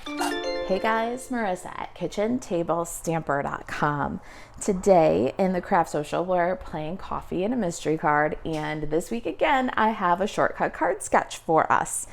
Hey guys, Marissa at kitchentablestamper.com. Today in the craft social, we're playing coffee and a mystery card, and this week again I have a shortcut card sketch for us.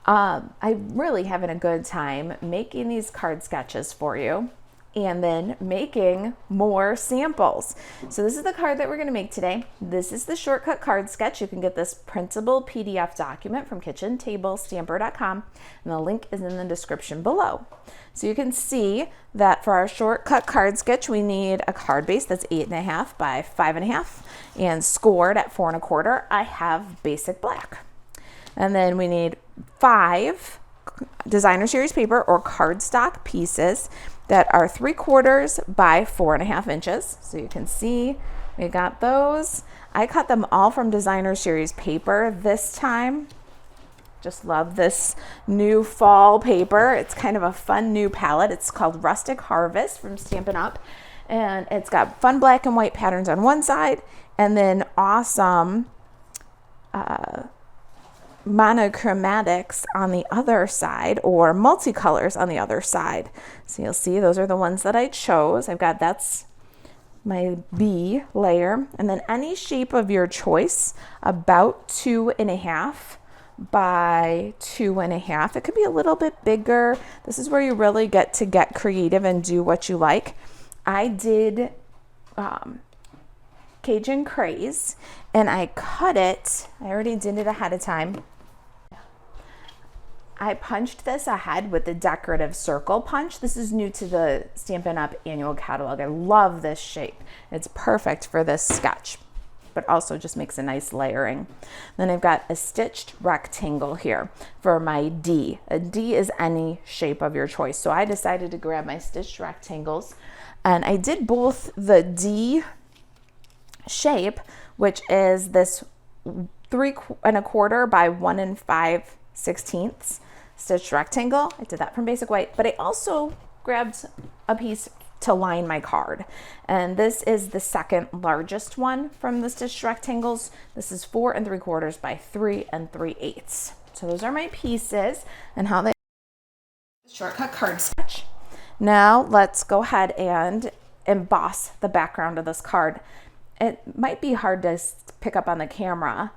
I'm really having a good time making these card sketches for you and then making more samples. So this is the card that we're going to make today. This is the shortcut card sketch. You can get this printable PDF document from kitchentablestamper.com, and the link is in the description below. So you can see that for our shortcut card sketch, we need a card base that's 8.5 by 5.5 and scored at 4 1/4. I have basic black. And then we need 5 designer series paper or cardstock pieces that are 3/4 by 4.5 inches. So you can see we got those. I cut them all from designer series paper this time. Just love this new fall paper. It's kind of a fun new palette. It's called Rustic Harvest from Stampin Up. And it's got fun black and white patterns on one side and then awesome monochromatics on the other side, or multicolors on the other side. So you'll see those are the ones that I chose. that's my B layer, and then any shape of your choice, about 2.5 by 2.5. It could be a little bit bigger. This is where you really get to get creative and do what you like. I did Cajun Craze, and I cut it. I already did it ahead of time. I punched this ahead with the decorative circle punch. This is new to the Stampin' Up! Annual catalog. I love this shape. It's perfect for this sketch, but also just makes a nice layering. Then I've got a stitched rectangle here for my D. A D is any shape of your choice. So I decided to grab my stitched rectangles, and I did both the D shape, which is this 3 1/4 by 1 5/16 stitched rectangle. I did that from basic white, but I also grabbed a piece to line my card, and this is the second largest one from the stitched rectangles. This is 4 3/4 by 3 3/8. So those are my pieces and how they shortcut card sketch. Now let's go ahead and emboss the background of this card. It might be hard to pick up on the camera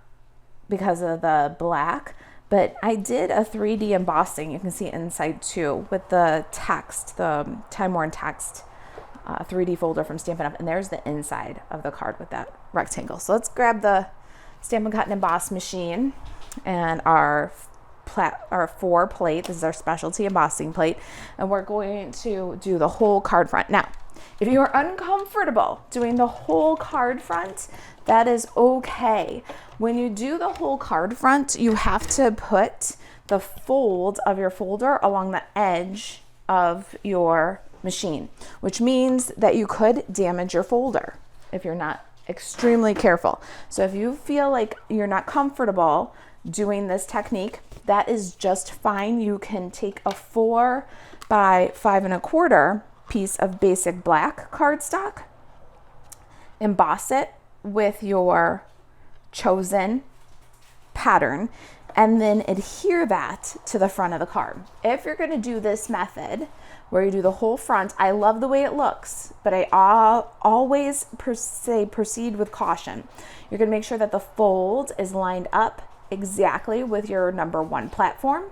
because of the black, but I did a 3D embossing. You can see inside too with the text, the time-worn text 3D folder from Stampin' Up! And there's the inside of the card with that rectangle. So let's grab the Stampin' Cut and Emboss machine and our 4 plate. This is our specialty embossing plate, and we're going to do the whole card front. Now, if you are uncomfortable doing the whole card front, that is okay. When you do the whole card front, you have to put the fold of your folder along the edge of your machine, which means that you could damage your folder if you're not extremely careful. So if you feel like you're not comfortable doing this technique, that is just fine. You can take a 4 by 5 1/4 piece of basic black cardstock, emboss it with your chosen pattern, and then adhere that to the front of the card. If you're going to do this method where you do the whole front, I love the way it looks, but I always say proceed with caution. You're going to make sure that the fold is lined up exactly with your number 1 platform.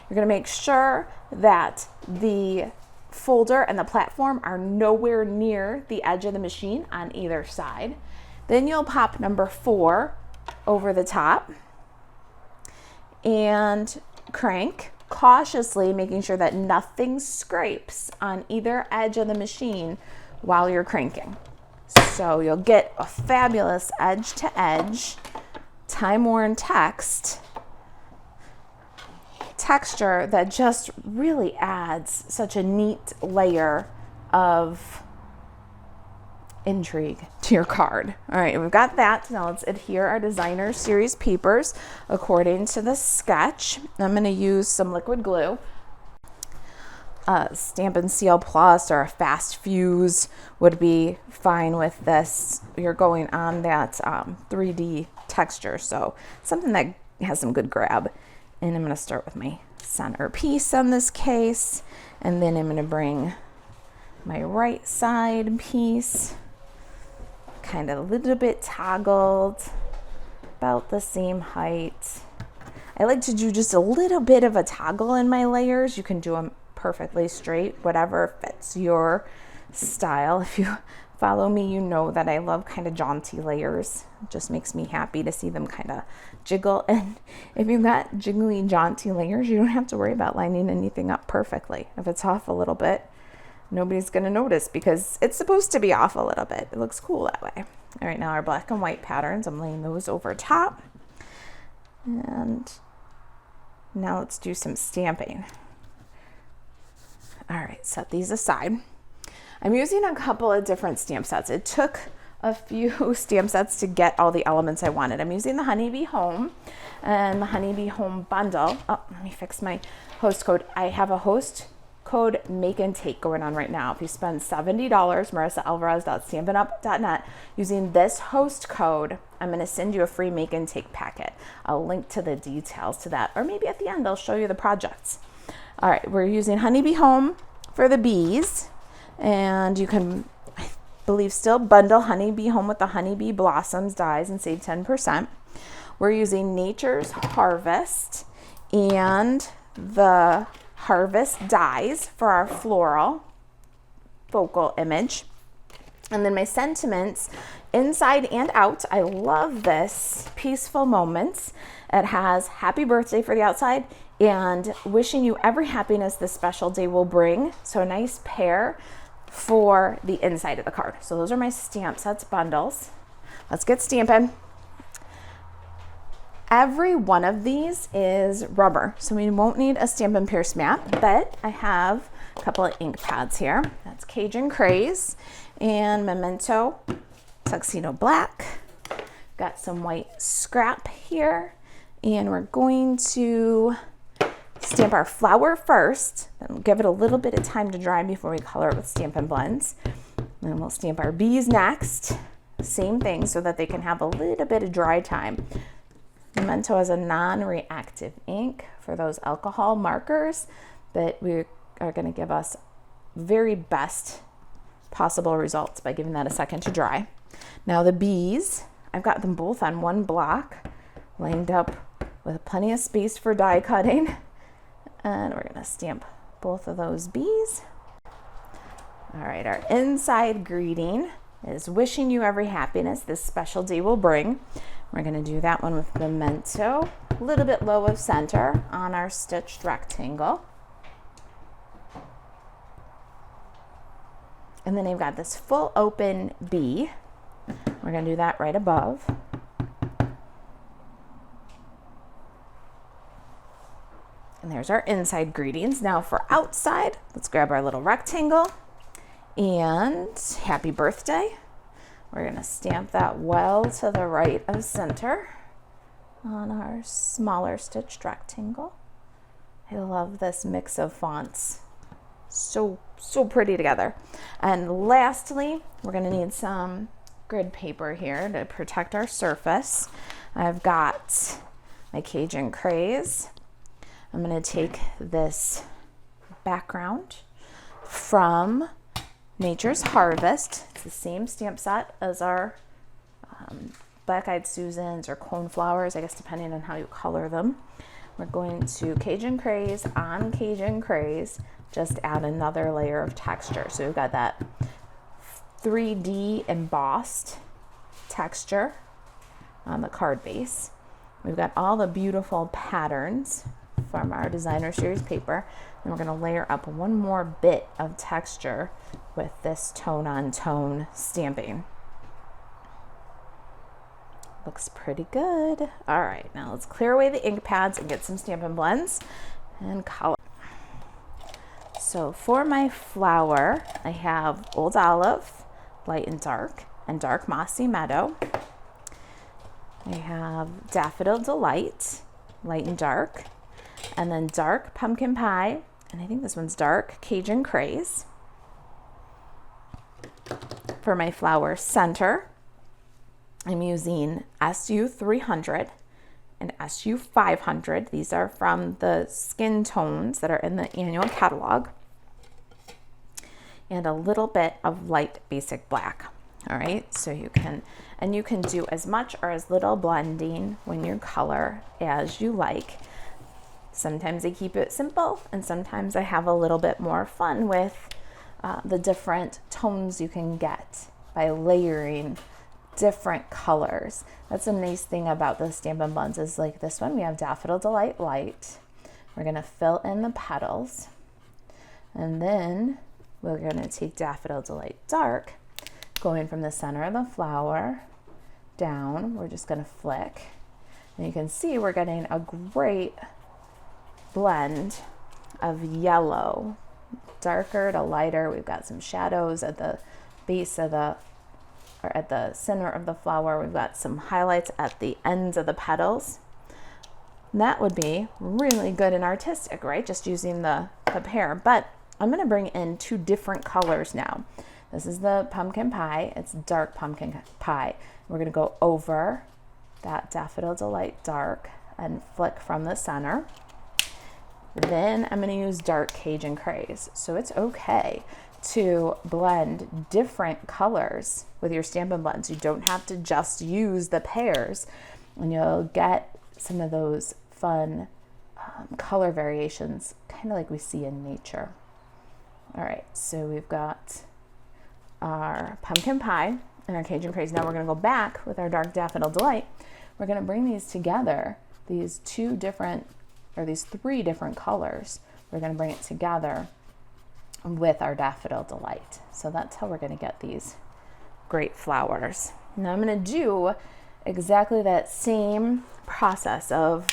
You're going to make sure that the folder and the platform are nowhere near the edge of the machine on either side. Then you'll pop number 4 over the top and crank cautiously, making sure that nothing scrapes on either edge of the machine while you're cranking. So you'll get a fabulous edge to edge time-worn texture that just really adds such a neat layer of intrigue to your card. All right, we've got that. Now let's adhere our designer series papers according to the sketch. I'm going to use some liquid glue. Stampin' Seal Plus or a Fast Fuse would be fine with this. You're going on that 3D texture, so something that has some good grab And I'm going to start with my center piece on this case, and then I'm going to bring my right side piece kind of a little bit toggled, about the same height. I like to do just a little bit of a toggle in my layers. You can do them perfectly straight, whatever fits your style. If you follow me, you know that I love kind of jaunty layers. It just makes me happy to see them kind of jiggle. And if you've got jiggly, jaunty layers, you don't have to worry about lining anything up perfectly. If it's off a little bit, nobody's going to notice because it's supposed to be off a little bit. It looks cool that way. All right, now our black and white patterns, I'm laying those over top. And now let's do some stamping. All right, set these aside. I'm using a couple of different stamp sets. It took a few stamp sets to get all the elements I wanted. I'm using the Honeybee Home and the Honeybee Home bundle. Oh, let me fix my host code. I have a host code make and take going on right now. If you spend $70, marisaalvarez.stampinup.net, using this host code, I'm going to send you a free make and take packet. I'll link to the details to that, or maybe at the end I'll show you the projects. All right, we're using Honeybee Home for the bees, and you can, I believe, still bundle Honeybee Home with the Honeybee Blossoms dies and save 10%. We're using Nature's Harvest and the Harvest dies for our floral focal image. And then my sentiments inside and out. I love this Peaceful Moments. It has happy birthday for the outside and wishing you every happiness this special day will bring. So a nice pair for the inside of the card. So those are my stamp sets bundles. Let's get stamping. Every one of these is rubber, so we won't need a Stampin' Pierce mat, but I have a couple of ink pads here. That's Cajun Craze and Memento Tuxedo Black. Got some white scrap here, and we're going to stamp our flower first, then give it a little bit of time to dry before we color it with Stampin' Blends. Then we'll stamp our bees next. Same thing, so that they can have a little bit of dry time. Memento has a non-reactive ink for those alcohol markers that we are going to give us very best possible results by giving that a second to dry. Now the bees, I've got them both on one block, lined up with plenty of space for die cutting. And we're going to stamp both of those bees. All right, our inside greeting is wishing you every happiness this special day will bring. We're going to do that one with Memento, a little bit low of center on our stitched rectangle. And then I've got this full open bee. We're going to do that right above. And there's our inside greetings. Now for outside, let's grab our little rectangle and happy birthday. We're going to stamp that well to the right of center on our smaller stitched rectangle. I love this mix of fonts. So pretty together. And lastly, we're going to need some grid paper here to protect our surface. I've got my Cajun Craze. I'm going to take this background from Nature's Harvest. It's the same stamp set as our Black-Eyed Susans or Coneflowers, I guess depending on how you color them. We're going to Cajun Craze on Cajun Craze, just add another layer of texture. So we've got that 3D embossed texture on the card base. We've got all the beautiful patterns from our designer series paper, and we're going to layer up one more bit of texture with this tone on tone stamping. Looks pretty good. All right, now let's clear away the ink pads and get some Stampin' Blends and color. So for my flower, I have Old Olive, Light and Dark Mossy Meadow. I have Daffodil Delight, Light and Dark, and then Dark Pumpkin Pie, and I think this one's Dark Cajun Craze. For my flower center, I'm using SU 300 in SU 500. These are from the skin tones that are in the annual catalog. And a little bit of light basic black. All right, so you can do as much or as little blending when you color as you like. Sometimes I keep it simple, and sometimes I have a little bit more fun with the different tones you can get by layering different colors. That's a nice thing about the Stampin' Blends is like this one, we have Daffodil Delight Light. We're gonna fill in the petals, and then we're gonna take Daffodil Delight Dark, going from the center of the flower down. We're just gonna flick, and you can see we're getting a great blend of yellow, darker to lighter. We've got some shadows at the base of the, or at the center of the flower. We've got some highlights at the ends of the petals. And that would be really good and artistic, right? Just using the pair. But I'm gonna bring in two different colors now. This is the pumpkin pie. It's dark pumpkin pie. We're gonna go over that Daffodil Delight Dark and flick from the center. Then I'm gonna use dark Cajun Craze. So it's okay to blend different colors with your Stampin' Blends. You don't have to just use the pairs, and you'll get some of those fun color variations, kind of like we see in nature. All right, so we've got our pumpkin pie and our Cajun Craze. Now we're gonna go back with our dark Daffodil Delight. We're gonna bring these together, these three different colors. We're gonna bring it together with our Daffodil Delight. So that's how we're gonna get these great flowers. Now I'm gonna do exactly that same process of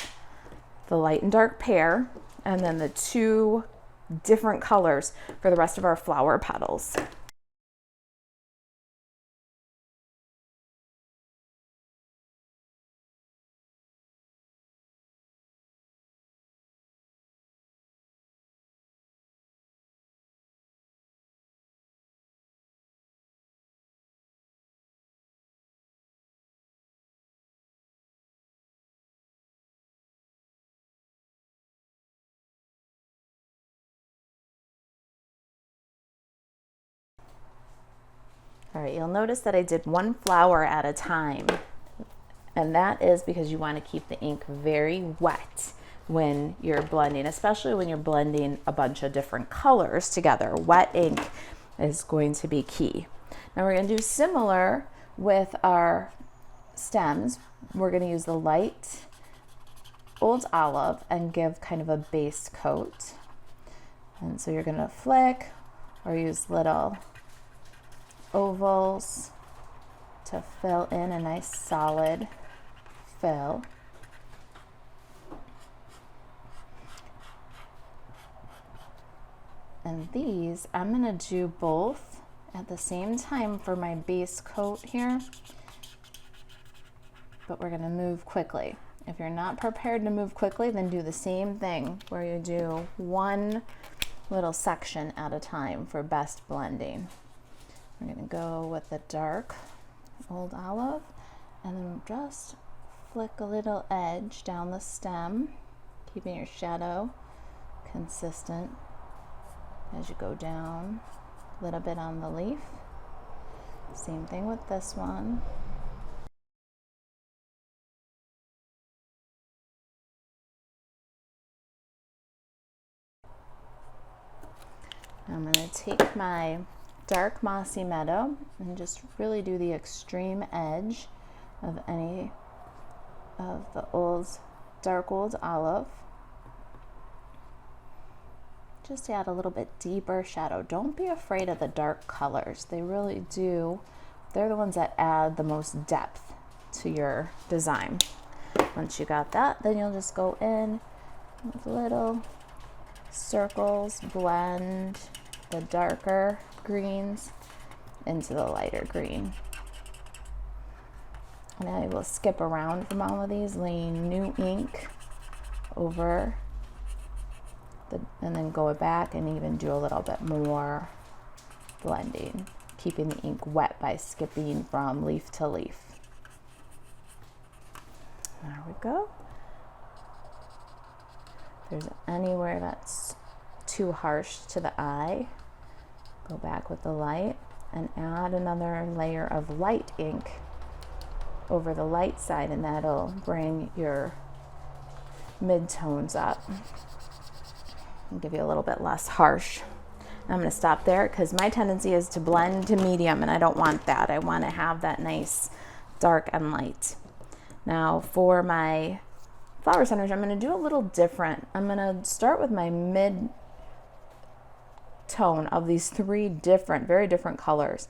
the light and dark pair, and then the two different colors for the rest of our flower petals. All right, you'll notice that I did one flower at a time, and that is because you want to keep the ink very wet when you're blending, especially when you're blending a bunch of different colors together. Wet ink is going to be key. Now we're going to do similar with our stems. We're going to use the light Old Olive and give kind of a base coat. And so you're going to flick or use little ovals to fill in a nice solid fill. And these, I'm gonna do both at the same time for my base coat here, but we're gonna move quickly. If you're not prepared to move quickly, then do the same thing where you do one little section at a time for best blending. We're gonna go with the dark Old Olive and then just flick a little edge down the stem, keeping your shadow consistent as you go down, a little bit on the leaf. Same thing with this one. I'm gonna take my dark Mossy Meadow and just really do the extreme edge of any of the dark Old Olive. Just to add a little bit deeper shadow. Don't be afraid of the dark colors. They really do. They're the ones that add the most depth to your design. Once you got that, then you'll just go in with little circles, blend the darker greens into the lighter green. And I will skip around from all of these, laying new ink over and then go back and even do a little bit more blending, keeping the ink wet by skipping from leaf to leaf. There we go. there's anywhere that's too harsh to the eye, go back with the light and add another layer of light ink over the light side, and that'll bring your mid-tones up and give you a little bit less harsh. I'm going to stop there because my tendency is to blend to medium, and I don't want that. I want to have that nice dark and light. Now for my flower centers, I'm going to do a little different. I'm going to start with my mid tone of these three different, very different colors,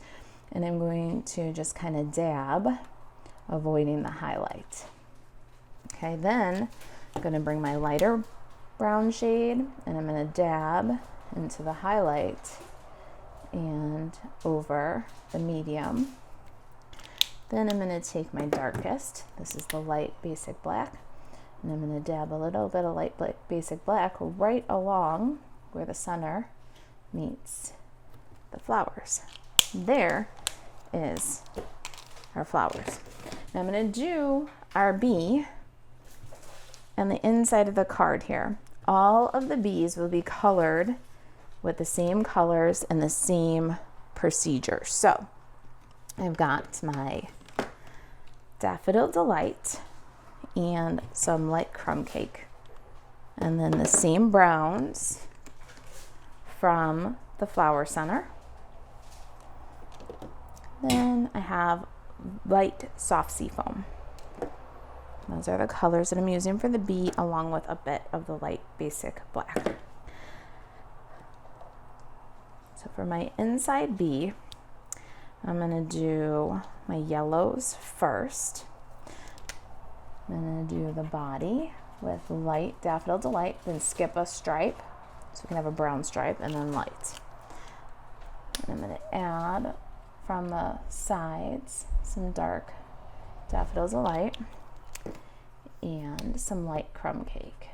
and I'm going to just kind of dab, avoiding the highlight. Okay, then I'm going to bring my lighter brown shade and I'm going to dab into the highlight and over the medium. Then I'm going to take my darkest, this is the light basic black, and I'm going to dab a little bit of light basic black right along where the center meets the flowers. There is our flowers. Now I'm going to do our bee and the inside of the card here. All of the bees will be colored with the same colors and the same procedure. So I've got my Daffodil Delight and some light crumb cake, and then the same browns from the flower center. Then I have light soft sea foam. Those are the colors that I'm using for the bee, along with a bit of the light basic black. So for my inside bee, I'm going to do my yellows first. I'm going to do the body with light Daffodil Delight, then skip a stripe so we can have a brown stripe, and then light. And I'm going to add from the sides some dark Daffodil Delight and some light crumb cake.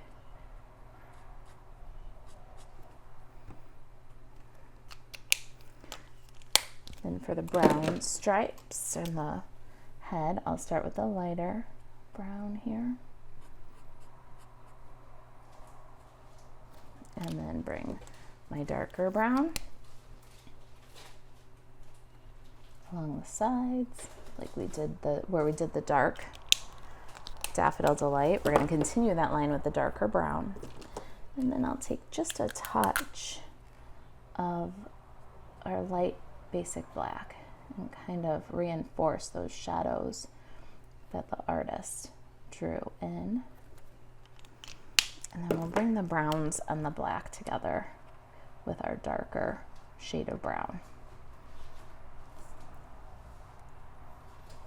Then for the brown stripes and the head, I'll start with the lighter brown here. And then bring my darker brown along the sides, like we did where we did the dark Daffodil Delight. We're going to continue that line with the darker brown. And then I'll take just a touch of our light basic black and kind of reinforce those shadows that the artist drew in. And then we'll bring the browns and the black together with our darker shade of brown.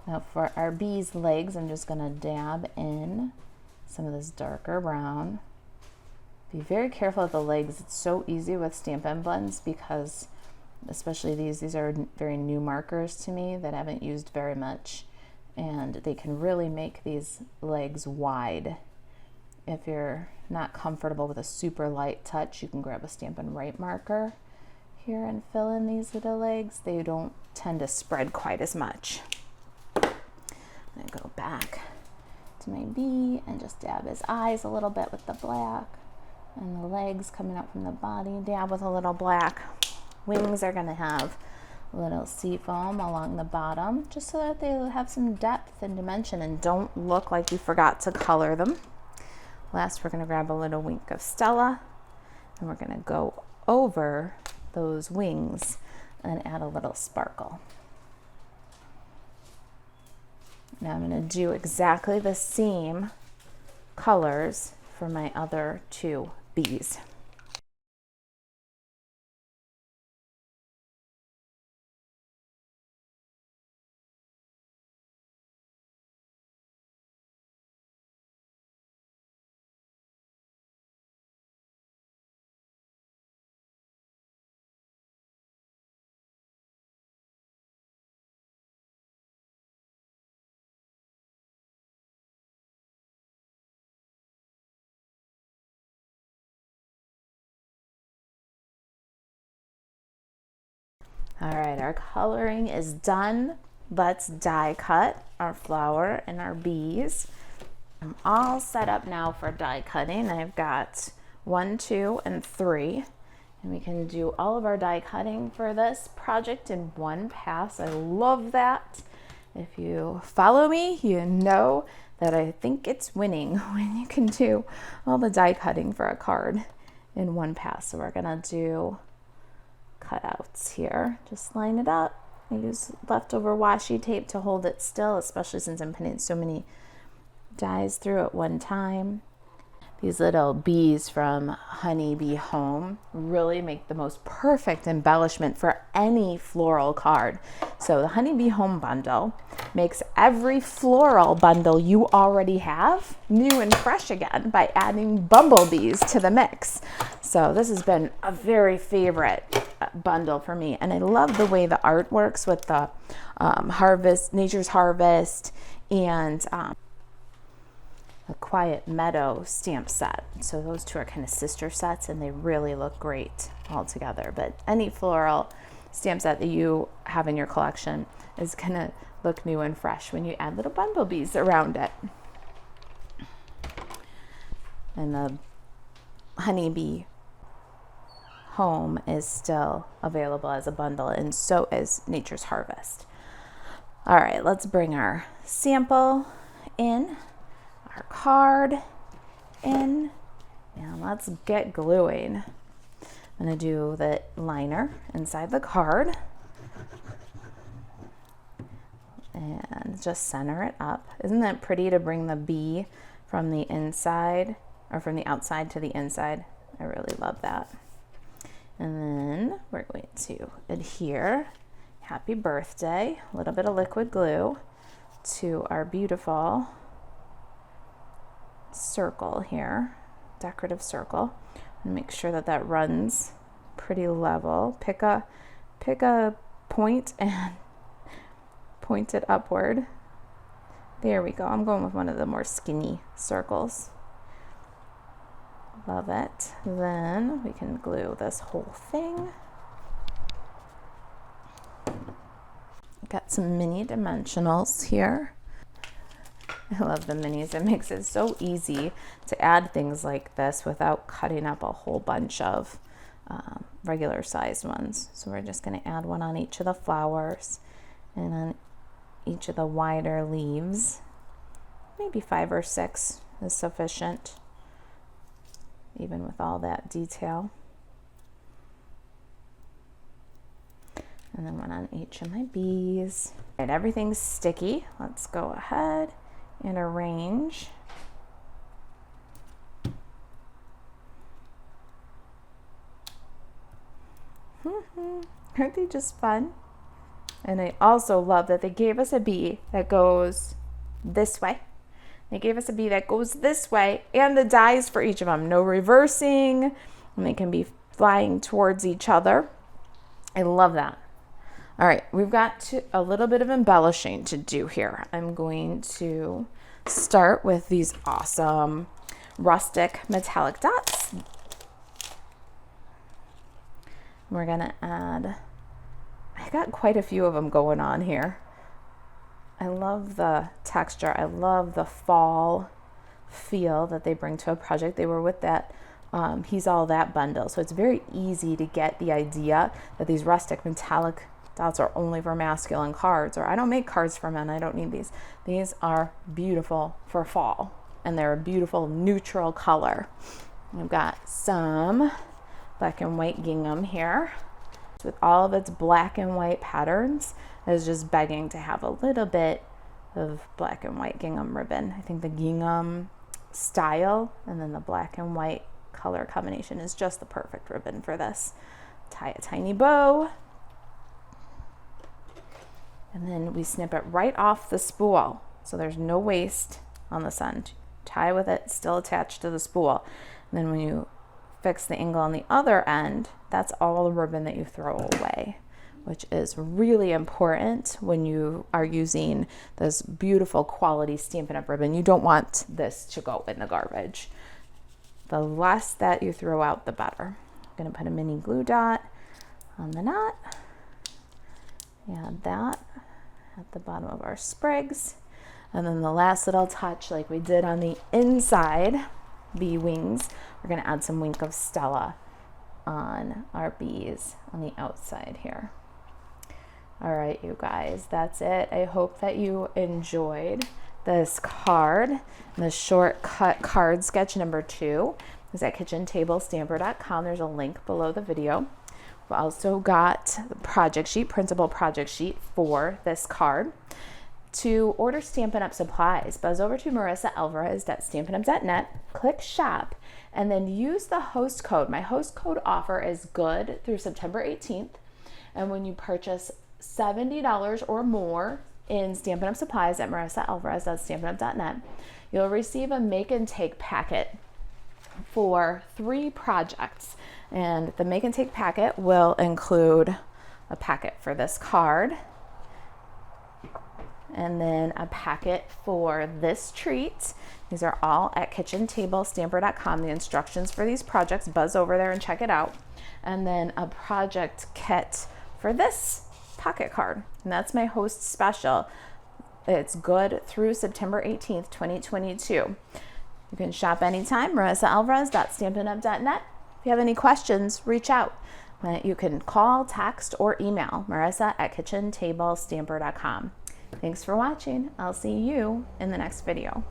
Now for our bee's legs, I'm just going to dab in some of this darker brown. Be very careful with the legs. It's so easy with Stampin' blends because especially these are very new markers to me that I haven't used very much, and they can really make these legs wide. If you're not comfortable with a super light touch, you can grab a Stampin' Right marker here and fill in these little legs. They don't tend to spread quite as much. I'm gonna go back to my bee and just dab his eyes a little bit with the black, and the legs coming up from the body, dab with a little black. Wings are gonna have a little sea foam along the bottom, just so that they have some depth and dimension and don't look like we forgot to color them. Last, we're gonna grab a little wink of Stella, and we're gonna go over those wings and add a little sparkle. Now I'm going to do exactly the same colors for my other two bees. All right, our coloring is done. Let's die cut our flower and our bees. I'm all set up now for die cutting. I've got 1, 2, and 3. And we can do all of our die cutting for this project in one pass. I love that. If you follow me, you know that I think it's winning when you can do all the die cutting for a card in one pass. So we're gonna do cutouts here. Just line it up. I use leftover washi tape to hold it still, especially since I'm putting so many dies through at one time. These little bees from Honeybee Home really make the most perfect embellishment for any floral card. So the Honeybee Home bundle makes every floral bundle you already have new and fresh again by adding bumblebees to the mix. So this has been a very favorite bundle for me, and I love the way the art works with the Nature's Harvest and a Quiet Meadow stamp set. So those two are kind of sister sets, and they really look great all together. But any floral stamp set that you have in your collection is gonna look new and fresh when you add little bumblebees around it. And the Honeybee Home is still available as a bundle, and so is Nature's Harvest. All right, let's bring our sample in, our card in, and let's get gluing. I'm gonna do the liner inside the card and just center it up. Isn't that pretty to bring the bee from the inside or from the outside to the inside? I really love that. And then we're going to adhere happy birthday, a little bit of liquid glue to our beautiful circle here, decorative circle, and make sure that that runs pretty level. Pick a point and point it upward. There we go. I'm going with one of the more skinny circles. Love it. Then we can glue this whole thing. Got some mini dimensionals here. I love the minis. It makes it so easy to add things like this without cutting up a whole bunch of regular sized ones. So we're just going to add one on each of the flowers and on each of the wider leaves. Maybe 5 or 6 is sufficient, even with all that detail. And then one on each of my bees. And everything's sticky. Let's go ahead and arrange. Aren't they just fun? And I also love that they gave us a bee that goes this way. They gave us a bee that goes this way, and the dies for each of them. No reversing, and they can be flying towards each other. I love that. All right, we've got a little bit of embellishing to do here. I'm going to start with these awesome rustic metallic dots. We're gonna add, I got quite a few of them going on here. I love the texture. I love the fall feel that they bring to a project. They were with that He's All That bundle. So it's very easy to get the idea that these rustic metallic dots are only for masculine cards, or I don't make cards for men. I don't need these. These are beautiful for fall, and they're a beautiful neutral color. I've got some black and white gingham here with all of its black and white patterns. I was just begging to have a little bit of black and white gingham ribbon. I think the gingham style and then the black and white color combination is just the perfect ribbon for this. Tie a tiny bow, and then we snip it right off the spool, so there's no waste on this end. Tie with it still attached to the spool. And then when you fix the angle on the other end, that's all the ribbon that you throw away, which is really important when you are using this beautiful quality Stampin' Up! Ribbon. You don't want this to go in the garbage. The less that you throw out, the better. I'm gonna put a mini glue dot on the knot. Add that at the bottom of our sprigs. And then the last little touch, like we did on the inside, bee wings. We're going to add some Wink of Stella on our bees on the outside here. All right, you guys, that's it. I hope that you enjoyed this card. The shortcut card sketch number 2 is at kitchentablestamper.com. There's a link below the video. We've also got the project sheet, printable project sheet for this card. To order Stampin' Up! Supplies, buzz over to marisaAlvarez.stampinup.net, click shop, and then use the host code. My host code offer is good through September 18th. And when you purchase $70 or more in Stampin' Up! Supplies at marisaAlvarez.stampinup.net, you'll receive a make and take packet for 3 projects. And the make and take packet will include a packet for this card, and then a packet for this treat. These are all at kitchentablestamper.com. The instructions for these projects, buzz over there and check it out. And then a project kit for this pocket card. And that's my host special. It's good through September 18th, 2022. You can shop anytime, marisaAlvarez.stampinup.net. If you have any questions, reach out. You can call, text, or email marisa@kitchentablestamper.com. Thanks for watching. I'll see you in the next video.